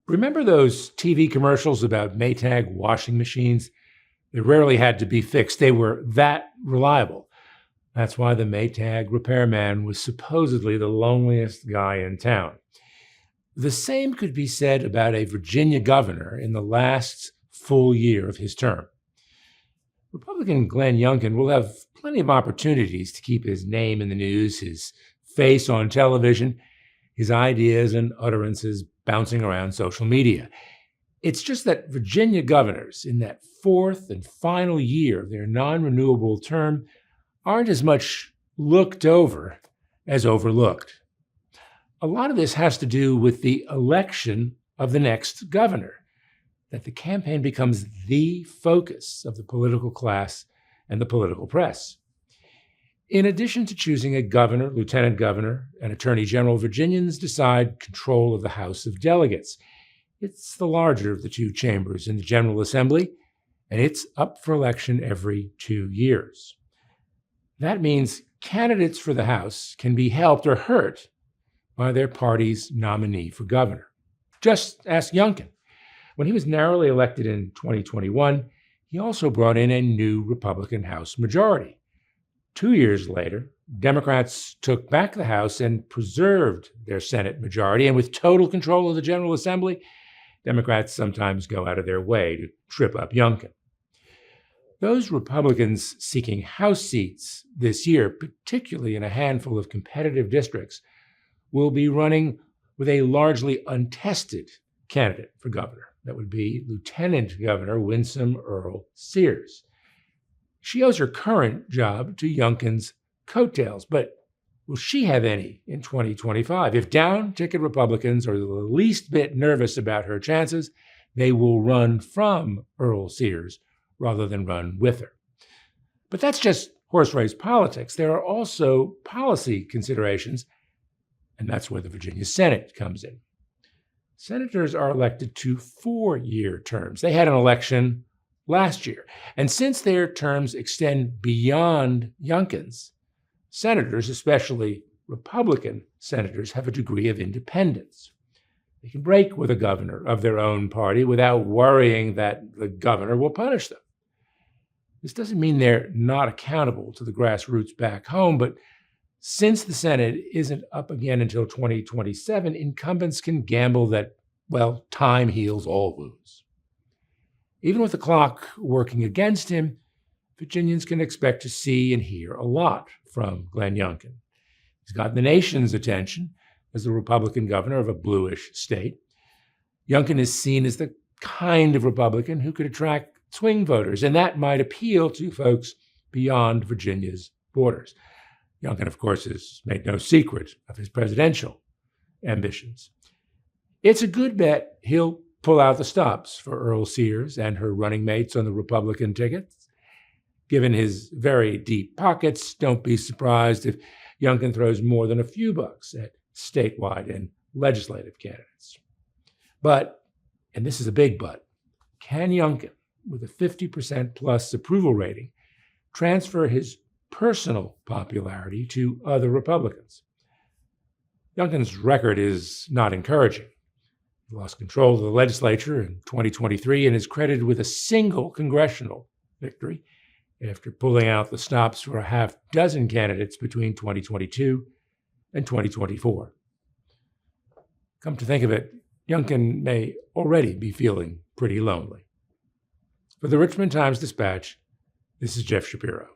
Remember those TV commercials about Maytag washing machines? They rarely had to be fixed. They were that reliable. That's why the Maytag repairman was supposedly the loneliest guy in town. The same could be said about a Virginia governor in the last full year of his term. Republican Glenn Youngkin will have plenty of opportunities to keep his name in the news, his face on television, his ideas and utterances bouncing around social media. It's just that Virginia governors in that fourth and final year of their non-renewable term aren't as much looked over as overlooked. A lot of this has to do with the election of the next governor, that the campaign becomes the focus of the political class and the political press. In addition to choosing a governor, lieutenant governor, and attorney general, Virginians decide control of the House of Delegates. It's the larger of the two chambers in the General Assembly, and it's up for election every 2 years. That means candidates for the House can be helped or hurt by their party's nominee for governor. Just ask Youngkin. When he was narrowly elected in 2021, he also brought in a new Republican House majority. 2 years later, Democrats took back the House and preserved their Senate majority, and with total control of the General Assembly, Democrats sometimes go out of their way to trip up Youngkin. Those Republicans seeking House seats this year, particularly in a handful of competitive districts, will be running with a largely untested candidate for governor. That would be Lieutenant Governor Winsome Earl Sears. She owes her current job to Youngkin's coattails, but will she have any in 2025? If down-ticket Republicans are the least bit nervous about her chances, they will run from Earl Sears rather than run with her. But that's just horse race politics. There are also policy considerations, and that's where the Virginia Senate comes in. Senators are elected to 4-year terms. They had an election last year. And since their terms extend beyond Youngkin's, senators, especially Republican senators, have a degree of independence. They can break with a governor of their own party without worrying that the governor will punish them. This doesn't mean they're not accountable to the grassroots back home, but since the Senate isn't up again until 2027, incumbents can gamble that, well, time heals all wounds. Even with the clock working against him, Virginians can expect to see and hear a lot from Glenn Youngkin. He's got the nation's attention as the Republican governor of a bluish state. Youngkin is seen as the kind of Republican who could attract swing voters, and that might appeal to folks beyond Virginia's borders. Youngkin, of course, has made no secret of his presidential ambitions. It's a good bet he'll pull out the stops for Earl Sears and her running mates on the Republican tickets. Given his very deep pockets, don't be surprised if Youngkin throws more than a few bucks at statewide and legislative candidates. But, and this is a big but, can Youngkin, with a 50% plus approval rating, transfer his personal popularity to other Republicans? Youngkin's record is not encouraging. He lost control of the legislature in 2023 and is credited with a single congressional victory after pulling out the stops for a half dozen candidates between 2022 and 2024. Come to think of it, Youngkin may already be feeling pretty lonely. For the Richmond Times-Dispatch, this is Jeff Shapiro.